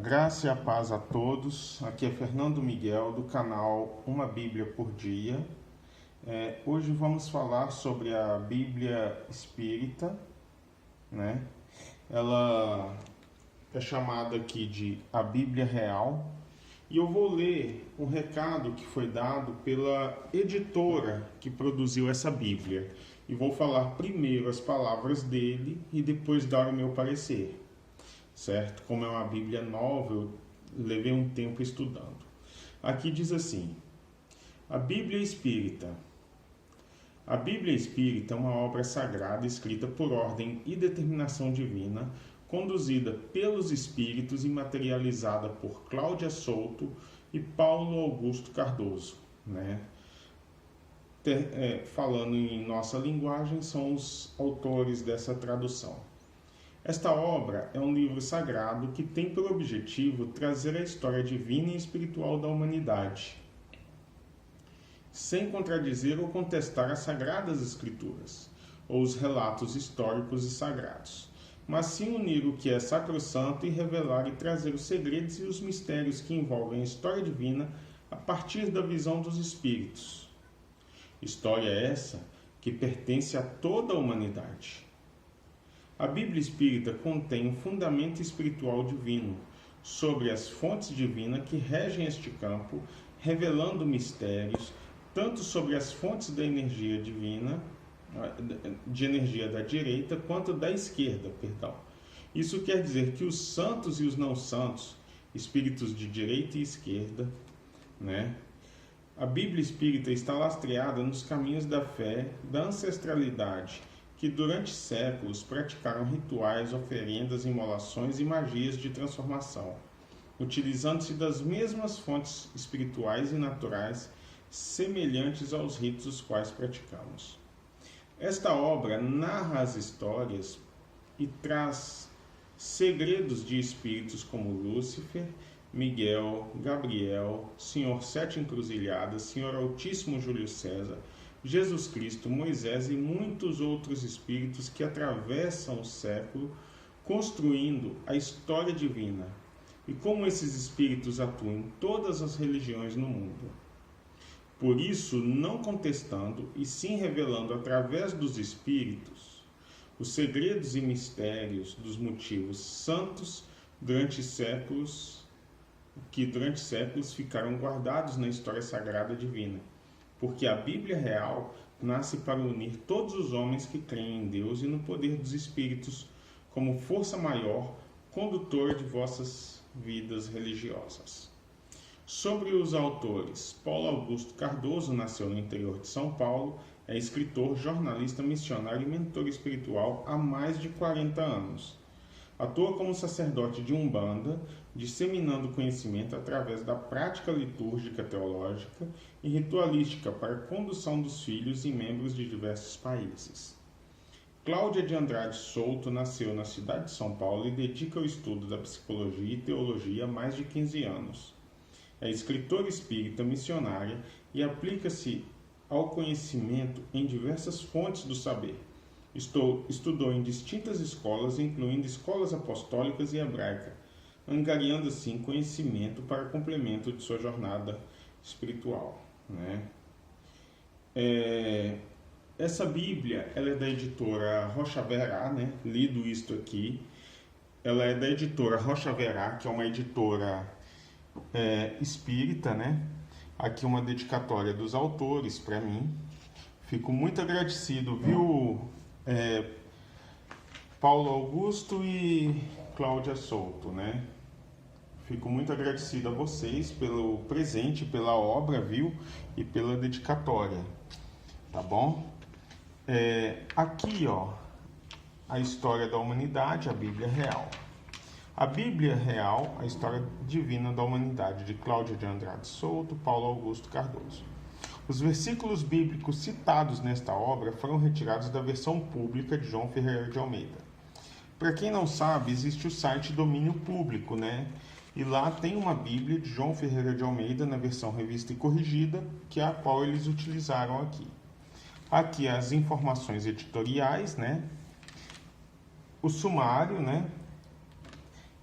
graça e a paz a todos. Aqui é Fernando Miguel, do canal Uma Bíblia por Dia. Hoje vamos falar sobre a Bíblia Espírita, né? Ela é chamada aqui de a Bíblia Real. E eu vou ler um recado que foi dado pela editora que produziu essa Bíblia. E vou falar primeiro as palavras dele e depois dar o meu parecer. Certo? Como é uma Bíblia nova, eu levei um tempo estudando. Aqui diz assim: a Bíblia Espírita. A Bíblia Espírita é uma obra sagrada escrita por ordem e determinação divina, conduzida pelos Espíritos e materializada por Cláudia Souto e Paulo Augusto Cardoso, né? Falando em nossa linguagem, são os autores dessa tradução. Esta obra é um livro sagrado que tem por objetivo trazer a história divina e espiritual da humanidade, sem contradizer ou contestar as sagradas escrituras, ou os relatos históricos e sagrados, mas sim unir o que é sacrossanto e revelar e trazer os segredos e os mistérios que envolvem a história divina a partir da visão dos espíritos. História essa que pertence a toda a humanidade. A Bíblia Espírita contém um fundamento espiritual divino sobre as fontes divinas que regem este campo, revelando mistérios tanto sobre as fontes da energia divina, de energia da direita, quanto da esquerda, Isso quer dizer que os santos e os não santos, espíritos de direita e esquerda, né? A Bíblia Espírita está lastreada nos caminhos da fé, da ancestralidade, que durante séculos praticaram rituais, oferendas, imolações e magias de transformação, utilizando-se das mesmas fontes espirituais e naturais semelhantes aos ritos os quais praticamos. Esta obra narra as histórias e traz segredos de espíritos como Lúcifer, Miguel, Gabriel, Senhor Sete Encruzilhadas, Senhor Altíssimo Júlio César, Jesus Cristo, Moisés e muitos outros espíritos que atravessam o século construindo a história divina e como esses espíritos atuam em todas as religiões no mundo. Por isso, não contestando e sim revelando através dos espíritos os segredos e mistérios dos motivos santos que durante séculos ficaram guardados na história sagrada divina. Porque a Bíblia Real nasce para unir todos os homens que creem em Deus e no poder dos Espíritos como força maior, condutora de vossas vidas religiosas. Sobre os autores, Paulo Augusto Cardoso nasceu no interior de São Paulo, é escritor, jornalista, missionário e mentor espiritual há mais de 40 anos. Atua como sacerdote de Umbanda, disseminando conhecimento através da prática litúrgica teológica e ritualística para a condução dos filhos e membros de diversos países. Cláudia de Andrade Souto nasceu na cidade de São Paulo e dedica ao estudo da psicologia e teologia há mais de 15 anos. É escritora espírita missionária e aplica-se ao conhecimento em diversas fontes do saber. Estudou em distintas escolas, incluindo escolas apostólicas e hebraica, angariando assim conhecimento para complemento de sua jornada espiritual, né? Essa Bíblia, ela é da editora Rocha Verá, né? Lido isto aqui. Ela é da editora Rocha Verá, que é uma editora espírita, né? Aqui uma dedicatória dos autores para mim. Fico muito agradecido, viu? Paulo Augusto e Cláudia Souto, né? Fico muito agradecido a vocês pelo presente, pela obra, viu? E pela dedicatória, tá bom? Aqui, ó, a história da humanidade, a Bíblia Real. A Bíblia Real, a história divina da humanidade, de Cláudia de Andrade Souto, Paulo Augusto Cardoso. Os versículos bíblicos citados nesta obra foram retirados da versão pública de João Ferreira de Almeida. Para quem não sabe, existe o site Domínio Público, né? E lá tem uma Bíblia de João Ferreira de Almeida na versão revista e corrigida, que é a qual eles utilizaram aqui. Aqui as informações editoriais, né? O sumário, né?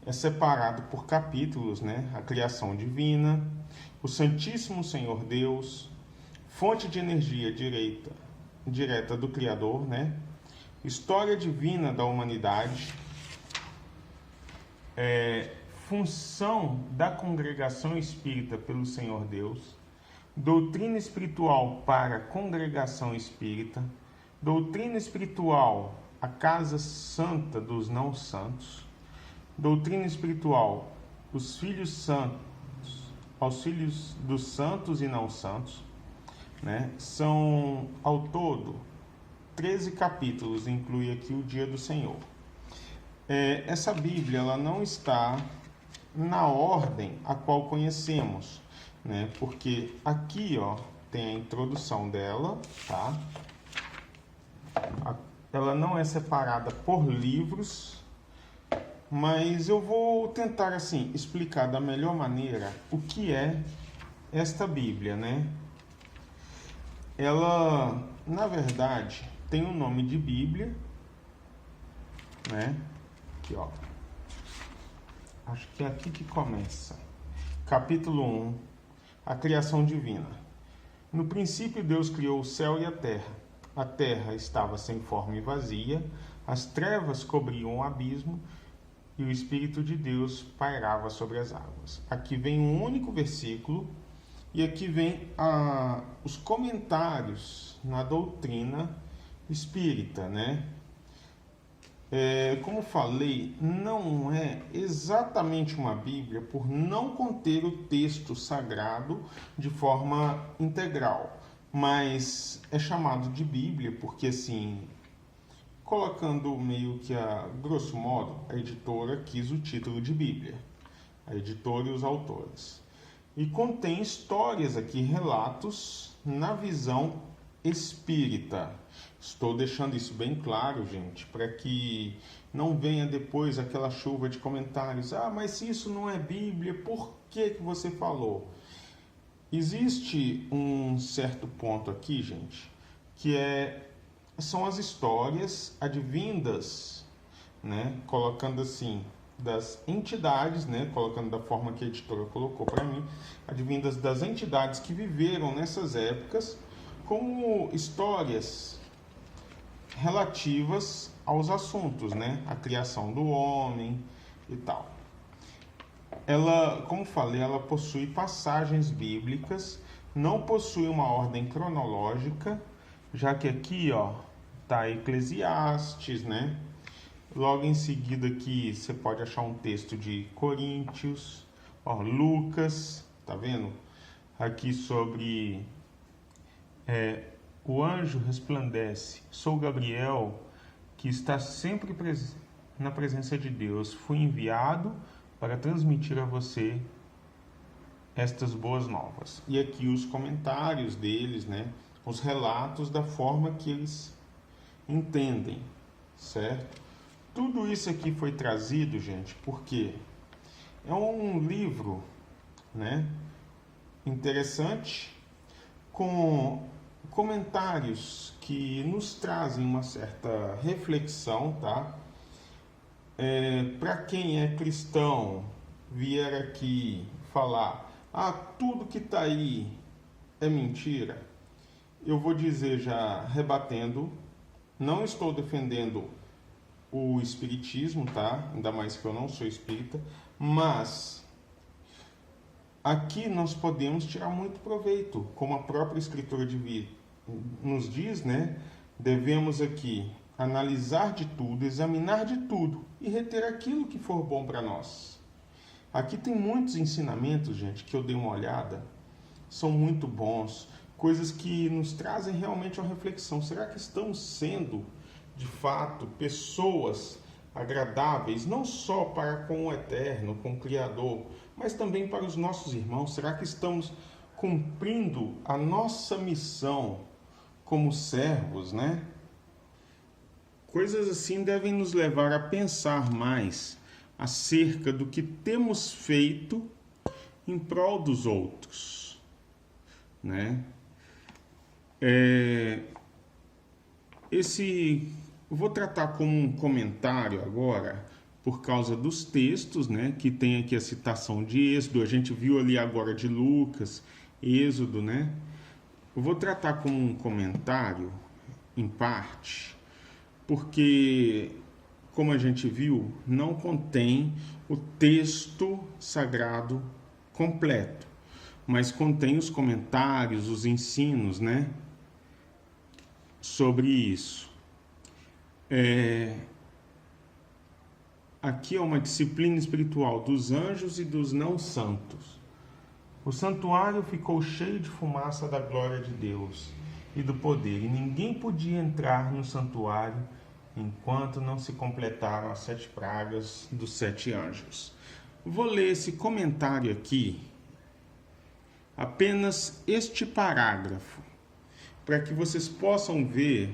é separado por capítulos, né? A criação divina, o Santíssimo Senhor Deus, fonte de energia direta do Criador, né? História divina da humanidade, função da congregação espírita pelo Senhor Deus, doutrina espiritual para a congregação espírita, doutrina espiritual, a casa santa dos não santos, doutrina espiritual, os filhos santos, aos filhos dos santos e não santos, né? São, ao todo, 13 capítulos, inclui aqui o Dia do Senhor. Essa Bíblia, ela não está na ordem a qual conhecemos, né? Porque aqui, ó, tem a introdução dela, tá? Ela não é separada por livros, mas eu vou tentar, assim, explicar da melhor maneira o que é esta Bíblia, né? Ela, na verdade, tem o nome de Bíblia, né? Aqui, ó. Acho que é aqui que começa. Capítulo 1, a criação divina. No princípio, Deus criou o céu e a terra. A terra estava sem forma e vazia, as trevas cobriam o abismo e o Espírito de Deus pairava sobre as águas. Aqui vem um único versículo e aqui vem os comentários na doutrina espírita, né? Como falei, não é exatamente uma Bíblia por não conter o texto sagrado de forma integral, mas é chamado de Bíblia porque, assim, colocando meio que a grosso modo, a editora quis o título de Bíblia, a editora e os autores. E contém histórias aqui, relatos na visão espírita. Estou deixando isso bem claro, gente, para que não venha depois aquela chuva de comentários. Ah, mas se isso não é Bíblia, por que você falou? Existe um certo ponto aqui, gente, que são as histórias advindas, né, colocando assim, das entidades, né, colocando da forma que a editora colocou para mim, advindas das entidades que viveram nessas épocas, como histórias relativas aos assuntos, né, a criação do homem e tal. Ela, como falei, ela possui passagens bíblicas, não possui uma ordem cronológica, já que aqui, ó, tá Eclesiastes, né? Logo em seguida aqui você pode achar um texto de Coríntios, ó, Lucas, tá vendo? Aqui sobre o anjo resplandece. Sou Gabriel, que está sempre na presença de Deus. Fui enviado para transmitir a você estas boas novas. E aqui os comentários deles, né? Os relatos da forma que eles entendem, certo? Tudo isso aqui foi trazido, gente, porque é um livro, né, interessante, com comentários que nos trazem uma certa reflexão, tá? Para quem é cristão, vier aqui falar, tudo que está aí é mentira, eu vou dizer já rebatendo, não estou defendendo o espiritismo, tá? Ainda mais que eu não sou espírita, mas aqui nós podemos tirar muito proveito, como a própria escritura nos diz, né? Devemos aqui analisar de tudo, examinar de tudo e reter aquilo que for bom para nós. Aqui tem muitos ensinamentos, gente, que eu dei uma olhada, são muito bons, coisas que nos trazem realmente uma reflexão. Será que estamos sendo, de fato, pessoas agradáveis, não só para com o Eterno, com o Criador, mas também para os nossos irmãos? Será que estamos cumprindo a nossa missão como servos, né? Coisas assim devem nos levar a pensar mais acerca do que temos feito em prol dos outros, né? Vou tratar como um comentário agora por causa dos textos, né, que tem aqui a citação de Êxodo, a gente viu ali agora de Lucas, Êxodo, né? Eu vou tratar como um comentário, em parte, porque, como a gente viu, não contém o texto sagrado completo, mas contém os comentários, os ensinos, né, sobre isso. Aqui é uma disciplina espiritual dos anjos e dos não santos. O santuário ficou cheio de fumaça da glória de Deus e do poder, e ninguém podia entrar no santuário enquanto não se completaram as 7 pragas dos 7 anjos. Vou ler esse comentário aqui, apenas este parágrafo, para que vocês possam ver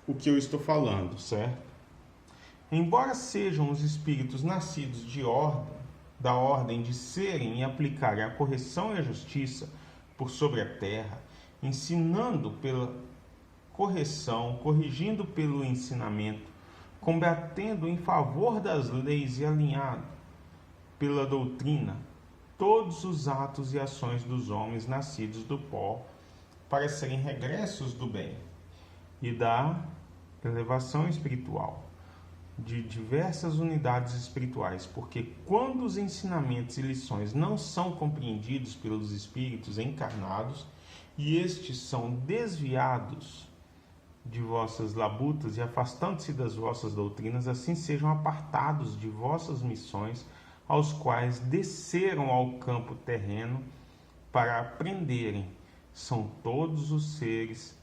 o que eu estou falando, certo? Embora sejam os espíritos nascidos da ordem de serem e aplicarem a correção e a justiça por sobre a terra, ensinando pela correção, corrigindo pelo ensinamento, combatendo em favor das leis e alinhado pela doutrina, todos os atos e ações dos homens nascidos do pó, para serem regressos do bem e da elevação espiritual de diversas unidades espirituais, porque quando os ensinamentos e lições não são compreendidos pelos espíritos encarnados e estes são desviados de vossas labutas e afastando-se das vossas doutrinas, assim sejam apartados de vossas missões, aos quais desceram ao campo terreno para aprenderem. São todos os seres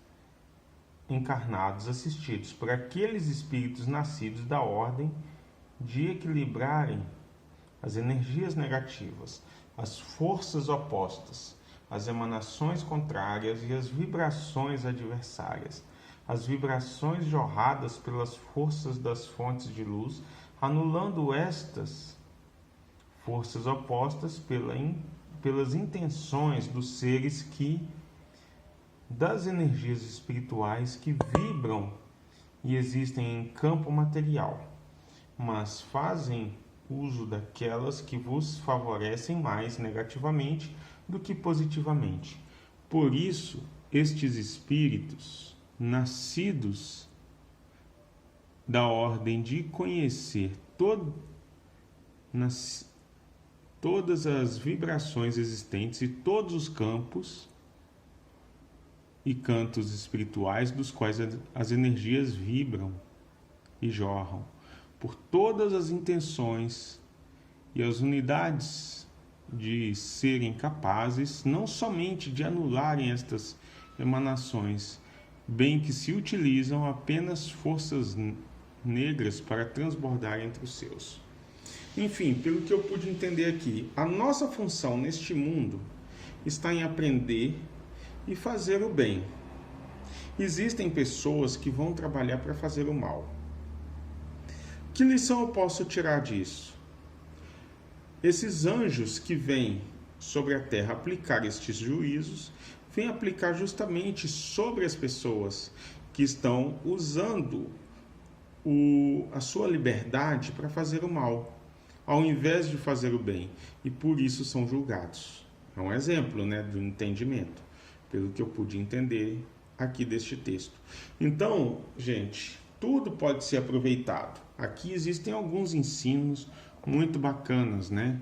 encarnados assistidos por aqueles espíritos nascidos da ordem de equilibrarem as energias negativas, as forças opostas, as emanações contrárias e as vibrações adversárias, as vibrações jorradas pelas forças das fontes de luz, anulando estas forças opostas pelas intenções dos seres das energias espirituais que vibram e existem em campo material, mas fazem uso daquelas que vos favorecem mais negativamente do que positivamente. Por isso, estes espíritos, nascidos da ordem de conhecer todas as vibrações existentes e todos os campos e cantos espirituais dos quais as energias vibram e jorram, por todas as intenções e as unidades de serem capazes não somente de anularem estas emanações, bem que se utilizam apenas forças negras para transbordar entre os seus. Enfim, pelo que eu pude entender aqui, a nossa função neste mundo está em aprender e fazer o bem. Existem pessoas que vão trabalhar para fazer o mal. Que lição eu posso tirar disso? Esses anjos que vêm sobre a terra aplicar estes juízos, vêm aplicar justamente sobre as pessoas que estão usando a sua liberdade para fazer o mal, ao invés de fazer o bem, e por isso são julgados. É um exemplo, né, do entendimento, pelo que eu pude entender aqui deste texto. Então, gente, tudo pode ser aproveitado. Aqui existem alguns ensinos muito bacanas, né?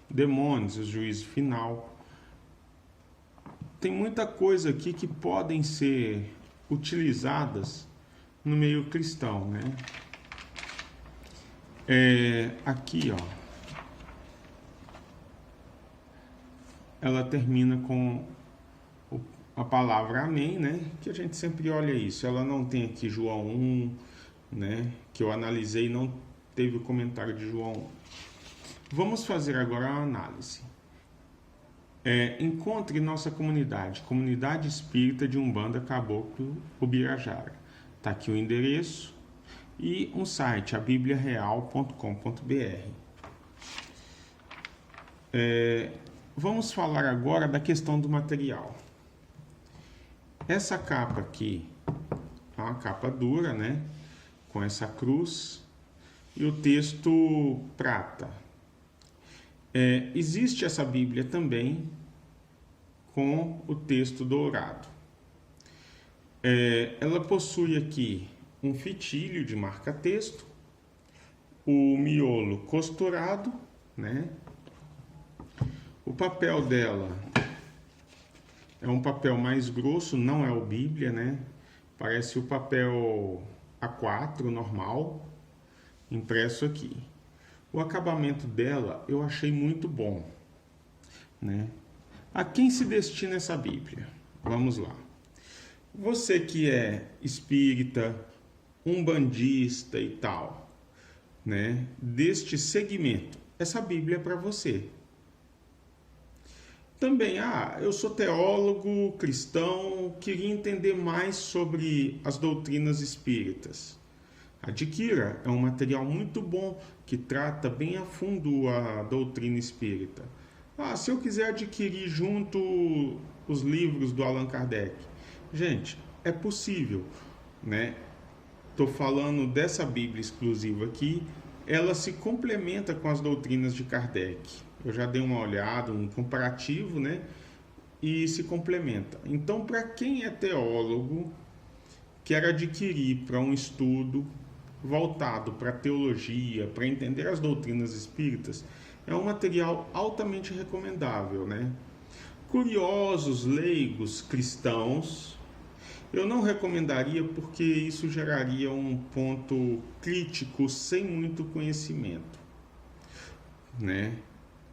Demônios, o juízo final. Tem muita coisa aqui que podem ser utilizadas no meio cristão, né? Aqui, ó. Ela termina com a palavra amém, né? Que a gente sempre olha isso. Ela não tem aqui João 1, né? Que eu analisei, não teve o comentário de João 1. Vamos fazer agora a análise. Encontre nossa comunidade, Comunidade Espírita de Umbanda Caboclo Ubirajara. Está aqui o endereço e um site, abibliareal.com.br. Vamos falar agora da questão do material. Essa capa aqui é uma capa dura, né? Com essa cruz. e o texto prata. Existe essa Bíblia também com o texto dourado. Ela possui aqui um fitilho de marca-texto, o miolo costurado, né? O papel dela é um papel mais grosso, não é o Bíblia, né? Parece o papel A4 normal, impresso aqui. O acabamento dela eu achei muito bom, né? A quem se destina essa Bíblia? Vamos lá. Você que é espírita, umbandista e tal, né? Deste segmento, essa Bíblia é para você. Também, eu sou teólogo cristão, queria entender mais sobre as doutrinas espíritas. Adquira, é um material muito bom que trata bem a fundo a doutrina espírita. Se eu quiser adquirir junto os livros do Allan Kardec, gente, é possível, né? Estou falando dessa Bíblia exclusiva aqui, ela se complementa com as doutrinas de Kardec. Eu já dei uma olhada, um comparativo, né? E se complementa. Então, para quem é teólogo, quer adquirir para um estudo voltado para teologia, para entender as doutrinas espíritas, é um material altamente recomendável, né? Curiosos, leigos, cristãos, eu não recomendaria porque isso geraria um ponto crítico sem muito conhecimento, né?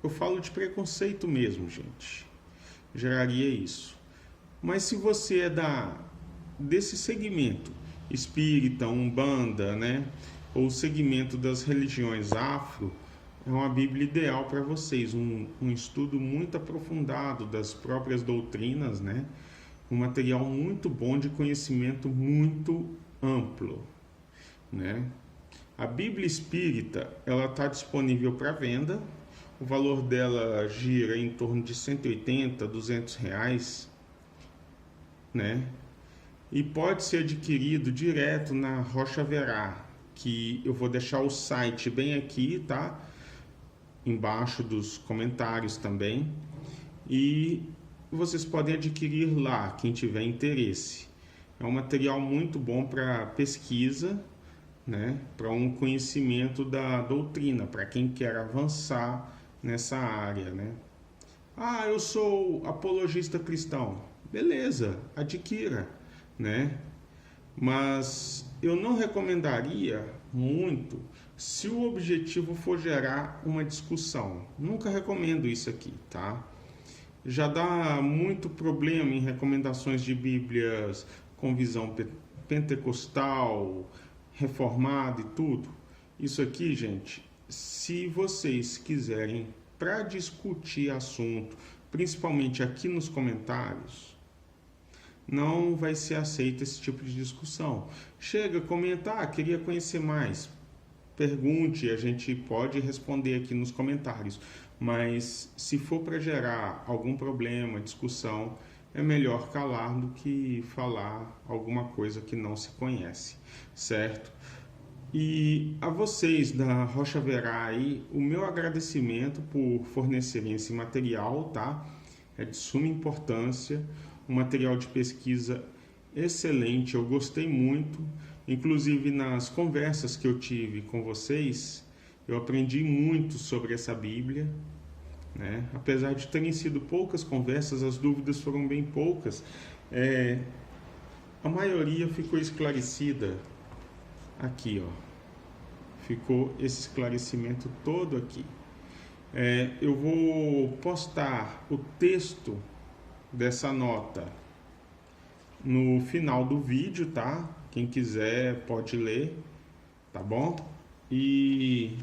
Eu falo de preconceito mesmo, gente. Geraria isso. Mas se você é desse segmento espírita, umbanda, né? Ou segmento das religiões afro, é uma Bíblia ideal para vocês. Um estudo muito aprofundado das próprias doutrinas, né? Um material muito bom de conhecimento muito amplo, né? A Bíblia Espírita, ela está disponível para venda. O valor dela gira em torno de 180, 200 reais, né? E pode ser adquirido direto na Rocha Verá, que eu vou deixar o site bem aqui, tá? Embaixo dos comentários também. E vocês podem adquirir lá, quem tiver interesse. É um material muito bom para pesquisa, né? Para um conhecimento da doutrina, para quem quer avançar nessa área, né? Eu sou apologista cristão. Beleza, adquira, né? Mas eu não recomendaria muito se o objetivo for gerar uma discussão. Nunca recomendo isso aqui, tá? Já dá muito problema em recomendações de Bíblias com visão pentecostal, reformada e tudo. Isso aqui, gente, se vocês quiserem para discutir assunto, principalmente aqui nos comentários, não vai ser aceito esse tipo de discussão. Chega, comenta, queria conhecer mais. Pergunte, a gente pode responder aqui nos comentários. Mas se for para gerar algum problema, discussão, é melhor calar do que falar alguma coisa que não se conhece, certo? E a vocês da Rocha Verá aí, o meu agradecimento por fornecerem esse material, tá? É de suma importância, um material de pesquisa excelente, eu gostei muito. Inclusive nas conversas que eu tive com vocês, eu aprendi muito sobre essa Bíblia, né? Apesar de terem sido poucas conversas, as dúvidas foram bem poucas. A maioria ficou esclarecida aqui, ó. Ficou esse esclarecimento todo aqui. Eu vou postar o texto dessa nota no final do vídeo, tá? Quem quiser pode ler, tá bom? E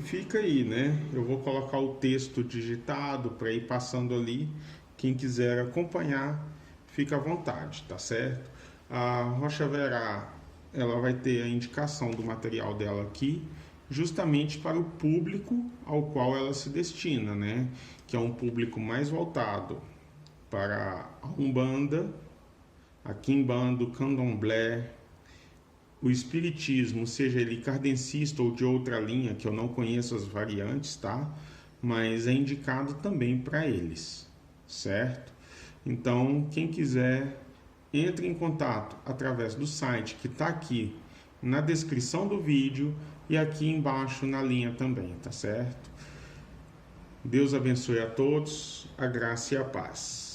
fica aí, né? Eu vou colocar o texto digitado para ir passando ali. Quem quiser acompanhar, fica à vontade, tá certo? A Rocha Verá, ela vai ter a indicação do material dela aqui, justamente para o público ao qual ela se destina, né? Que é um público mais voltado para a Umbanda, a Quimbanda, o Candomblé, o espiritismo, seja ele kardecista ou de outra linha, que eu não conheço as variantes, tá? Mas é indicado também para eles, certo? Então, quem quiser, entre em contato através do site que está aqui na descrição do vídeo e aqui embaixo na linha também, tá certo? Deus abençoe a todos, a graça e a paz.